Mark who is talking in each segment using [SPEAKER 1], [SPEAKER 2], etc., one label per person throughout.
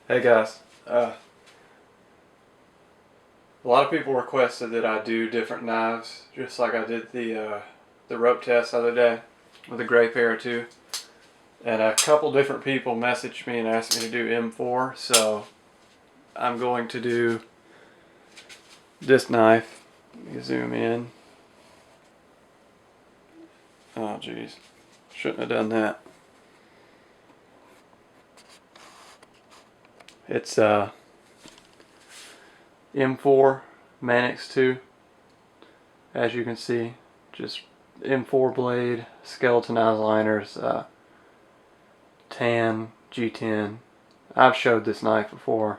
[SPEAKER 1] Hey guys, a lot of people requested that I do different knives, just like I did the rope test the other day with the gray pair too. And a couple different people messaged me and asked me to do M4, so I'm going to do this knife. Let me zoom in. Oh geez, shouldn't have done that. It's M4 Manix 2, as you can see, just M4 blade, skeletonized liners, tan G10. I've showed this knife before.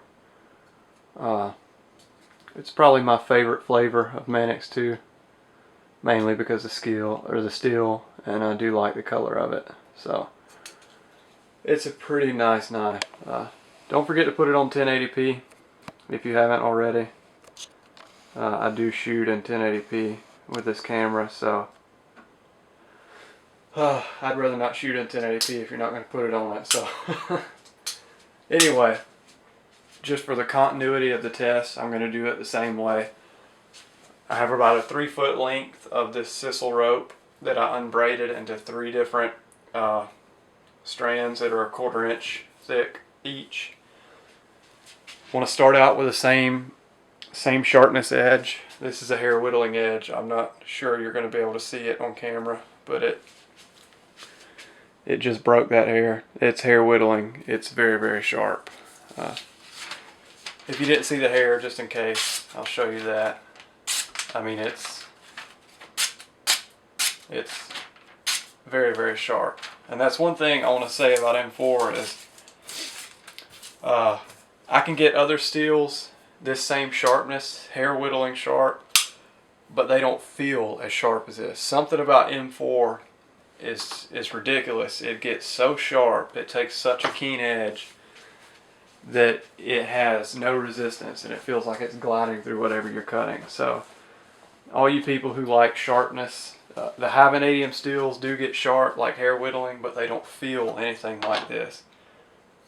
[SPEAKER 1] It's probably my favorite flavor of Manix 2, mainly because of the steel, and I do like the color of it. So it's a pretty nice knife. Don't forget to put it on 1080p if you haven't already. I do shoot in 1080p with this camera, so I'd rather not shoot in 1080p if you're not going to put it on it. So anyway, just for the continuity of the test, I'm going to do it the same way. I have about a 3-foot length of this sisal rope that I unbraided into 3 different strands that are a 1/4 inch thick each. Want to start out with the same sharpness edge. This is a hair whittling edge. I'm not sure you're going to be able to see it on camera, but it just broke that hair. It's hair whittling. It's very, very sharp. If you didn't see the hair, just in case, I'll show you that. I mean, it's very, very sharp. And that's one thing I want to say about M4 is I can get other steels this same sharpness, hair whittling sharp, but they don't feel as sharp as this. Something about M4 is ridiculous. It gets so sharp, it takes such a keen edge that it has no resistance, and it feels like it's gliding through whatever you're cutting. So all you people who like sharpness, the high vanadium steels do get sharp like hair whittling, but they don't feel anything like this.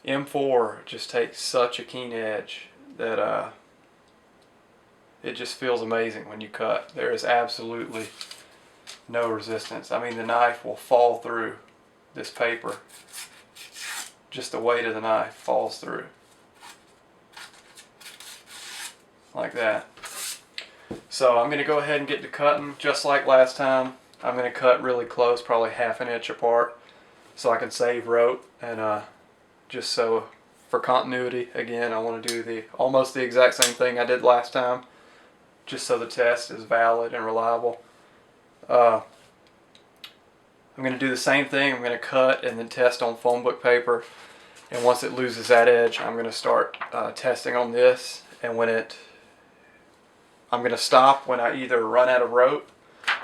[SPEAKER 1] M4 just takes such a keen edge that it just feels amazing when you cut. There is absolutely no resistance. I mean, the knife will fall through this paper. Just the weight of the knife falls through. Like that. So I'm going to go ahead and get to cutting just like last time. I'm going to cut really close, probably 1/2 inch apart, so I can save rope. And just so for continuity, again, I want to do almost the exact same thing I did last time, just so the test is valid and reliable. I'm going to do the same thing. I'm going to cut and then test on phone book paper, and once it loses that edge, I'm going to start testing on this. And I'm going to stop when I either run out of rope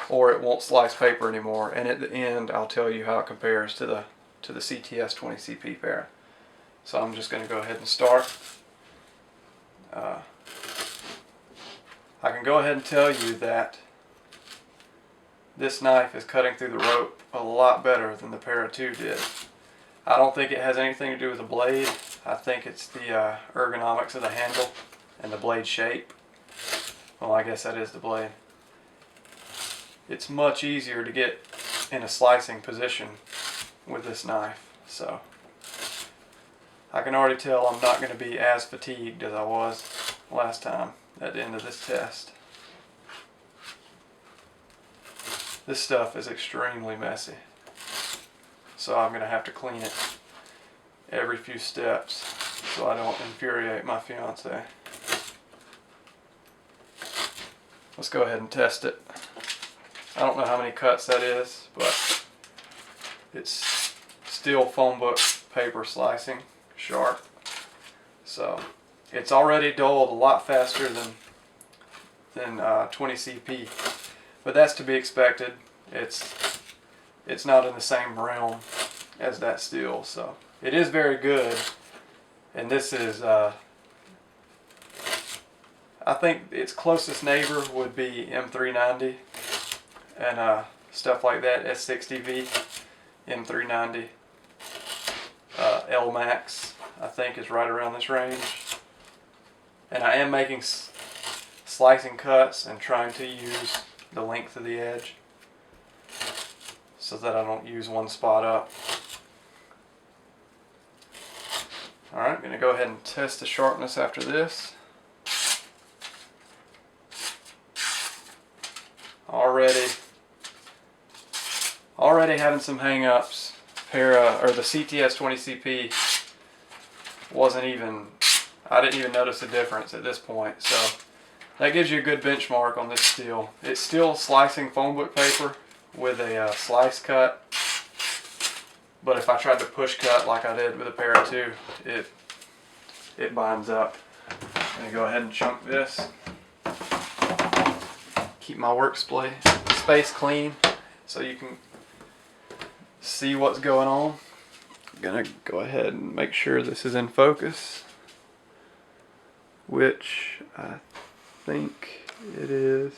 [SPEAKER 1] or it won't slice paper anymore. And at the end, I'll tell you how it compares to the CTS 20CP pair. So I'm just going to go ahead and start. I can go ahead and tell you that this knife is cutting through the rope a lot better than the Para 2 did. I don't think it has anything to do with the blade. I think it's the ergonomics of the handle and the blade shape. Well, I guess that is the blade. It's much easier to get in a slicing position with this knife. So I can already tell I'm not going to be as fatigued as I was last time at the end of this test. This stuff is extremely messy, so I'm going to have to clean it every few steps so I don't infuriate my fiance. Let's go ahead and test it. I don't know how many cuts that is, but it's still phone book paper slicing sharp. So it's already dulled a lot faster than 20CP, but that's to be expected. It's not in the same realm as that steel, so it is very good. And this is I think its closest neighbor would be M390 and stuff like that, S60V, M390, L Max. I think, is right around this range. And I am making slicing cuts and trying to use the length of the edge so that I don't use one spot up. Alright, I'm going to go ahead and test the sharpness after this. Already having some hang-ups. The CTS 20CP wasn't even, I didn't even notice a difference at this point. So that gives you a good benchmark on this steel. It's still slicing phone book paper with a slice cut. But if I tried to push cut like I did with a Para 2, it binds up. I'm going to go ahead and chunk this. Keep my workspace clean so you can see what's going on. I'm going to go ahead and make sure this is in focus, which I think it is.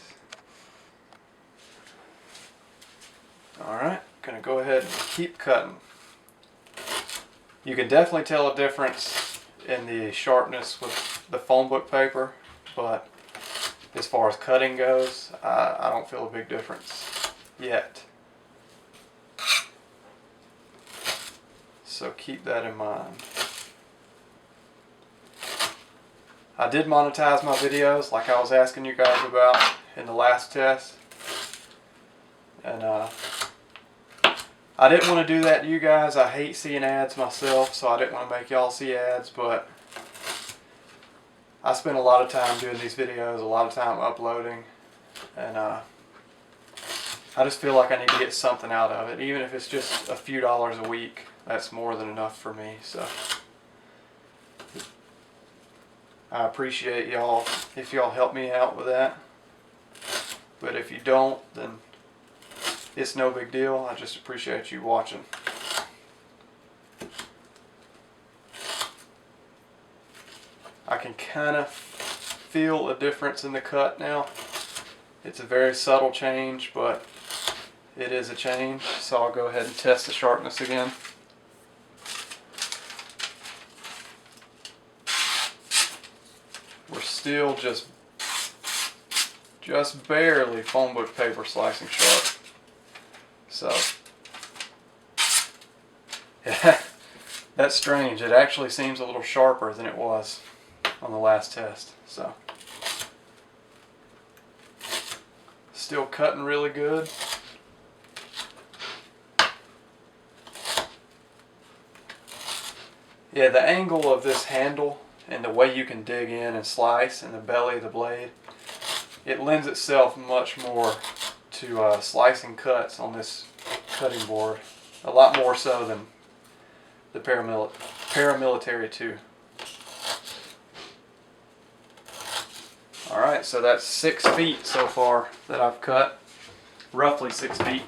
[SPEAKER 1] Alright, going to go ahead and keep cutting. You can definitely tell a difference in the sharpness with the phone book paper, but as far as cutting goes, I don't feel a big difference yet. So keep that in mind. I did monetize my videos like I was asking you guys about in the last test. And I didn't want to do that to you guys. I hate seeing ads myself, so I didn't want to make y'all see ads, but I spend a lot of time doing these videos, a lot of time uploading, and I just feel like I need to get something out of it. Even if it's just a few dollars a week, that's more than enough for me. So I appreciate y'all if y'all help me out with that. But if you don't, then it's no big deal. I just appreciate you watching. I can kind of feel a difference in the cut now. It's a very subtle change, but it is a change. So I'll go ahead and test the sharpness again. We're still just barely phone book paper slicing sharp. So, yeah, that's strange. It actually seems a little sharper than it was on the last test. So, still cutting really good. Yeah, the angle of this handle and the way you can dig in and slice in the belly of the blade, it lends itself much more to slicing cuts on this cutting board, a lot more so than the paramilitary 2. Alright, so that's 6 feet so far that I've cut, roughly 6 feet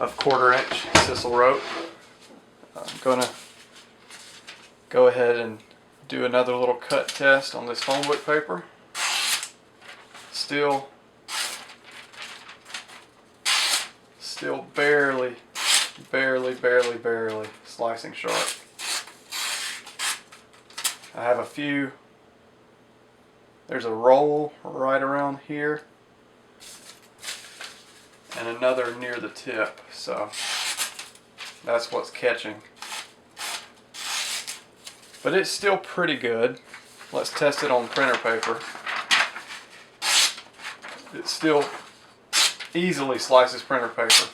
[SPEAKER 1] of 1/4 inch sisal rope. I'm going to go ahead and do another little cut test on this phone book paper. Still barely slicing sharp. I have a few. There's a roll right around here and another near the tip, so that's what's catching. But it's still pretty good. Let's test it on printer paper. It still easily slices printer paper,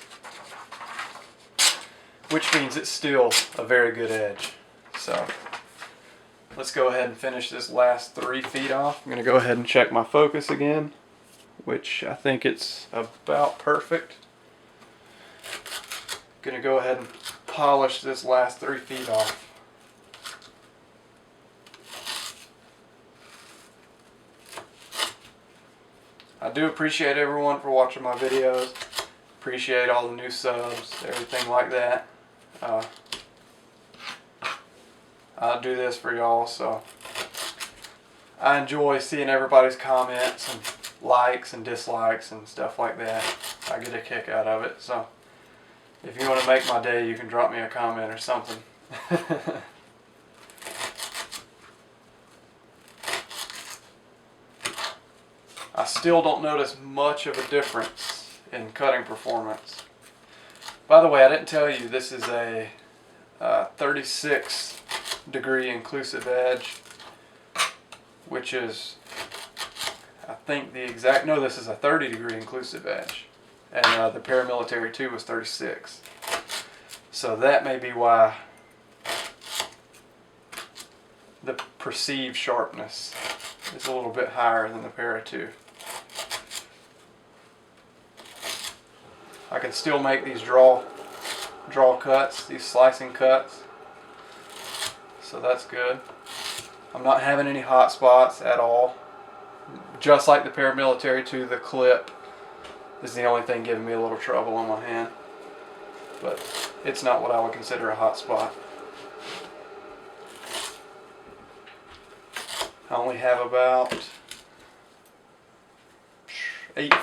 [SPEAKER 1] which means it's still a very good edge. So let's go ahead and finish this last 3 feet off. I'm going to go ahead and check my focus again, which I think it's about perfect. Going to go ahead and polish this last 3 feet off. I do appreciate everyone for watching my videos. Appreciate all the new subs, everything like that. I do this for y'all, so I enjoy seeing everybody's comments and likes and dislikes and stuff like that. I get a kick out of it. So If you want to make my day, you can drop me a comment or something. I still don't notice much of a difference in cutting performance. By the way, I didn't tell you this is a 36 degree inclusive edge, which is, I think the exact, no, this is a 30 degree inclusive edge, and the paramilitary 2 was 36. So that may be why the perceived sharpness is a little bit higher than the para 2. I can still make these draw cuts, these slicing cuts, so that's good. I'm not having any hot spots at all. Just like the paramilitary 2, the clip is the only thing giving me a little trouble on my hand, but it's not what I would consider a hot spot. I only have about 8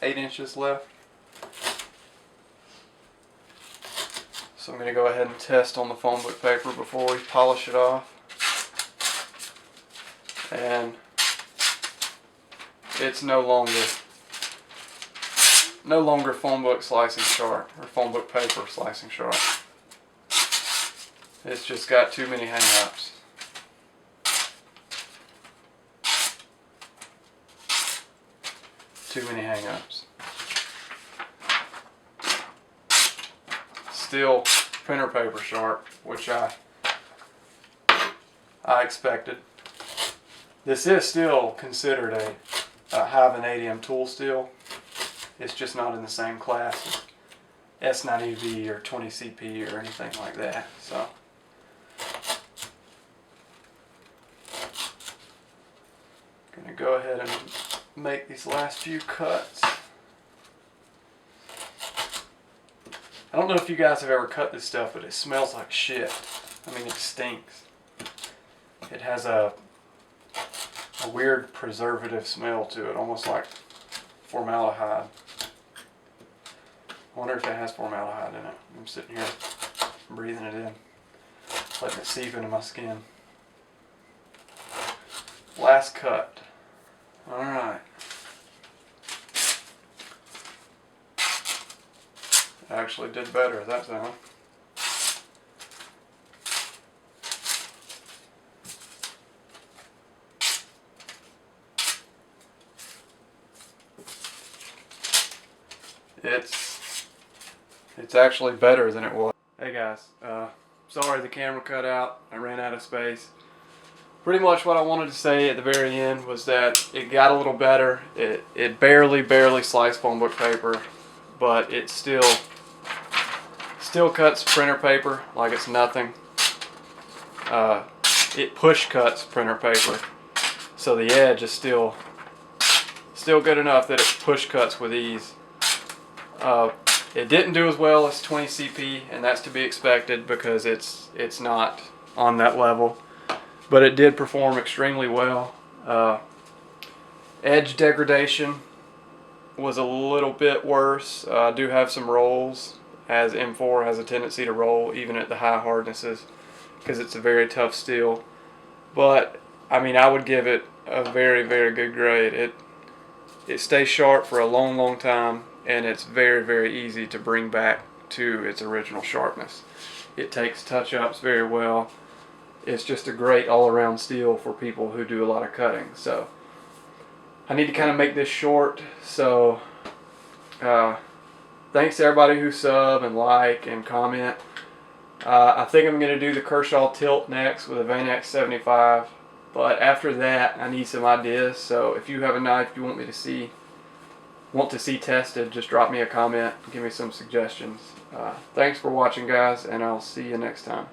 [SPEAKER 1] inches left. So I'm going to go ahead and test on the phone book paper before we polish it off. And it's no longer phone book slicing sharp, or phone book paper slicing sharp. It's just got too many hang-ups. Too many hang-ups. Still printer paper sharp, which I expected. This is still considered a high vanadium tool steel. It's just not in the same class as S90V or 20CP or anything like that. So I'm going to go ahead and make these last few cuts. I don't know if you guys have ever cut this stuff, but it smells like shit. I mean, it stinks. It has a weird preservative smell to it, almost like formaldehyde. I wonder if it has formaldehyde in it. I'm sitting here breathing it in, letting it seep into my skin. Last cut. Alright. Actually did better that time. It's actually better than it was. Hey guys, sorry the camera cut out. I ran out of space. Pretty much what I wanted to say at the very end was that it got a little better. It barely sliced phone book paper, but it still cuts printer paper like it's nothing. It push cuts printer paper, so the edge is still good enough that it push cuts with ease. It didn't do as well as 20CP, and that's to be expected because it's not on that level, but it did perform extremely well. Edge degradation was a little bit worse. I do have some rolls, as M4 has a tendency to roll even at the high hardnesses because it's a very tough steel. But I mean, I would give it a very good grade. It stays sharp for a long time, and it's very easy to bring back to its original sharpness. It takes touch-ups very well. It's just a great all-around steel for people who do a lot of cutting. So I need to kind of make this short, so thanks to everybody who sub and like and comment. I think I'm going to do the Kershaw tilt next with a Manix 75, but after that I need some ideas. So if you have a knife you want to see tested, just drop me a comment, give me some suggestions. Thanks for watching guys, and I'll see you next time.